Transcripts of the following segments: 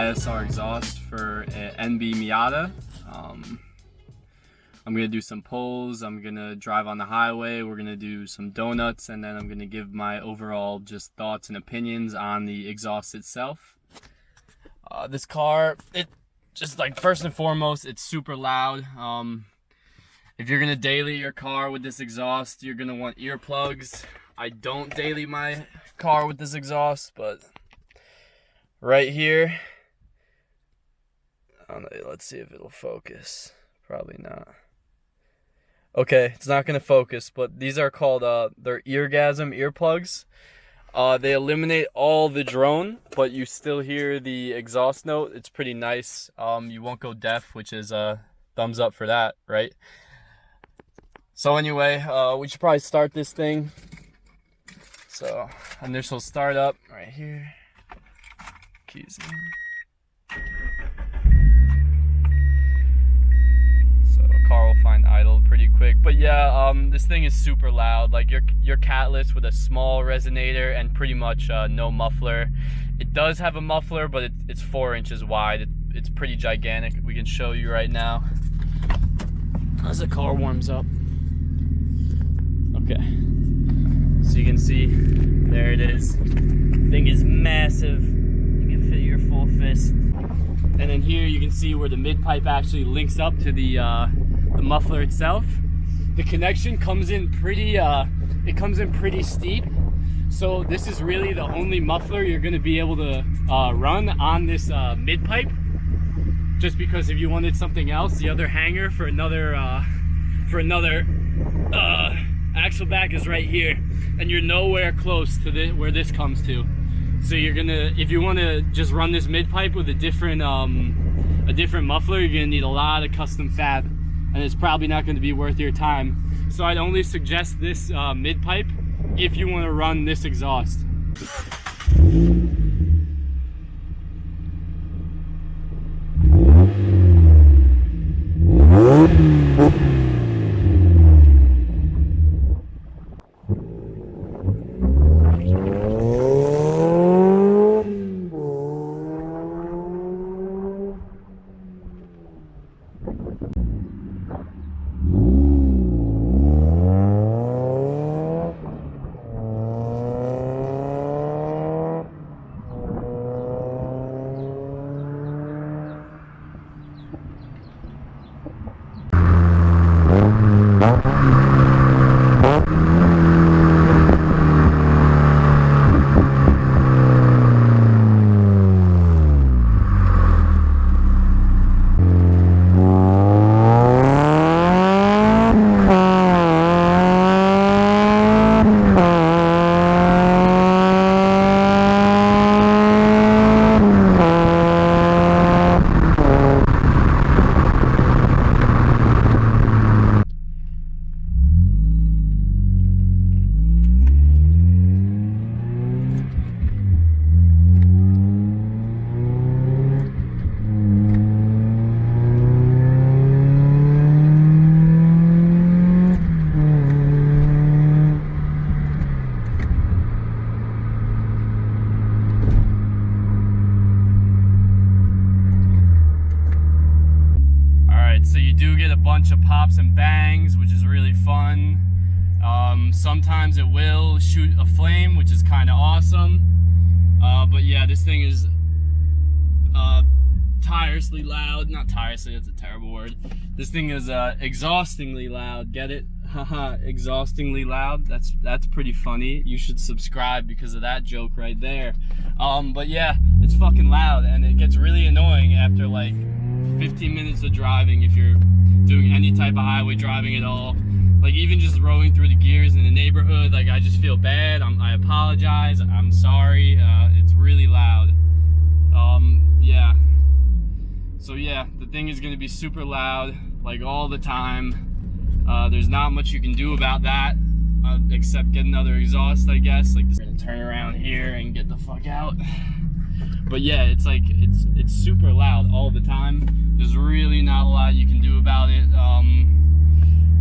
ISR exhaust for an NB Miata. I'm gonna do some pulls, I'm gonna drive on the highway, we're gonna do some donuts, and then I'm gonna give my overall just thoughts and opinions on the exhaust itself. This car, it just like first and foremost, it's super loud. If you're gonna daily your car with this exhaust, you're gonna want earplugs. I don't daily my car with this exhaust, but right here, I don't know, let's see if it'll focus. Probably not. Okay, it's not gonna focus, but these are called they're eargasm earplugs. They eliminate all the drone, but you still hear the exhaust note. It's pretty nice. You won't go deaf, which is a thumbs up for that, right? So anyway, we should probably start this thing. So initial startup right here. Keys in. Car will find idle pretty quick, but yeah, this thing is super loud. Like your catless with a small resonator and pretty much no muffler. It does have a muffler, but it's 4 inches wide. It's pretty gigantic. We can show you right now as the car warms up. Okay, so you can see there it is. Thing is massive. You can fit your full fist. And then here you can see where the mid pipe actually links up to the muffler itself. The connection comes in pretty pretty steep, so this is really the only muffler you're going to be able to run on this mid pipe, just because if you wanted something else, the other hanger for another axle back is right here, and you're nowhere close to where this comes to. So you're gonna, if you want to just run this mid pipe with a different muffler, you're gonna need a lot of custom fab, and it's probably not going to be worth your time. So I'd only suggest this mid pipe if you want to run this exhaust. So you do get a bunch of pops and bangs, which is really fun. Sometimes it will shoot a flame, which is kind of awesome. But yeah, this thing is tirelessly loud. Not tirelessly, that's a terrible word. This thing is exhaustingly loud. Get it? Haha, exhaustingly loud. That's pretty funny. You should subscribe because of that joke right there. But yeah, it's fucking loud, and it gets really annoying after like 15 minutes of driving if you're doing any type of highway driving at all. Like even just rolling through the gears in the neighborhood, like I just feel bad. I apologize. I'm sorry. It's really loud. Yeah. So yeah, the thing is gonna be super loud, like all the time. There's not much you can do about that, except get another exhaust, I guess. Like, just gonna turn around here and get the fuck out. But yeah, it's like, it's super loud all the time. There's really not a lot you can do about it.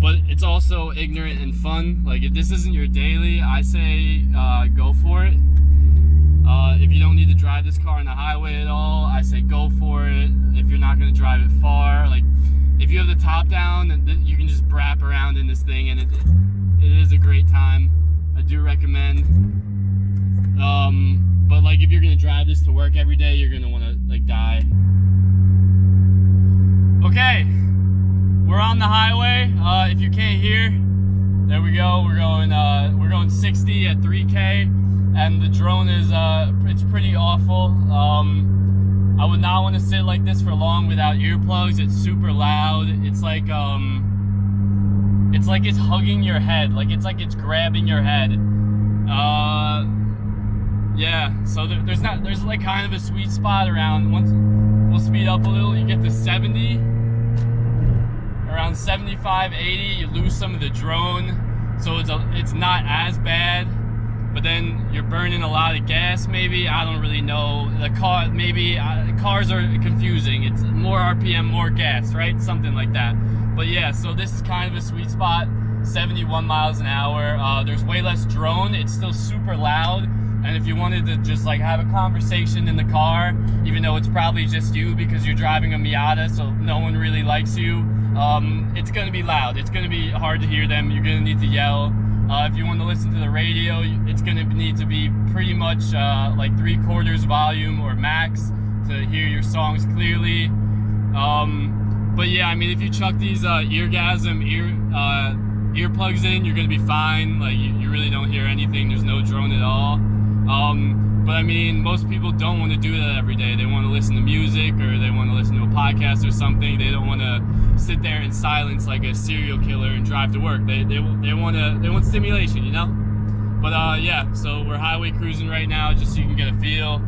But it's also ignorant and fun. Like, if this isn't your daily, I say go for it. If you don't need to drive drive this car on the highway at all, I say go for it. If you're not gonna drive it far, like if you have the top down, you can just brap around in this thing, and it is a great time. I do recommend. But like if you're gonna drive this to work every day, you're gonna wanna like die. Okay, we're on the highway. If you can't hear, there we go. We're going 60 at 3K, and the drone is it's pretty awful. I would not want to sit like this for long without earplugs. It's super loud. It's like it's hugging your head. Like it's grabbing your head. Yeah. So there's like kind of a sweet spot around. Once we'll speed up a little, you get to 70. Around 75, 80, you lose some of the drone, so it's not as bad. But then you're burning a lot of gas, maybe. I don't really know. The car, maybe cars are confusing. It's more RPM, more gas, right? Something like that. But yeah, so this is kind of a sweet spot. 71 miles an hour. There's way less drone. It's still super loud. And if you wanted to just like have a conversation in the car, even though it's probably just you because you're driving a Miata, so no one really likes you, it's gonna be loud. It's gonna be hard to hear them. You're gonna need to yell. If you want to listen to the radio, it's gonna need to be pretty much like 3/4 volume or max to hear your songs clearly. But yeah, I mean, if you chuck these earplugs in, you're gonna be fine. Like you really don't hear anything. There's no drone at all. But I mean, most people don't want to do that every day. They want to listen to music, or they want to listen to a podcast or something. They don't want to sit there in silence like a serial killer and drive to work. They want stimulation, you know? But yeah, so we're highway cruising right now, just so you can get a feel.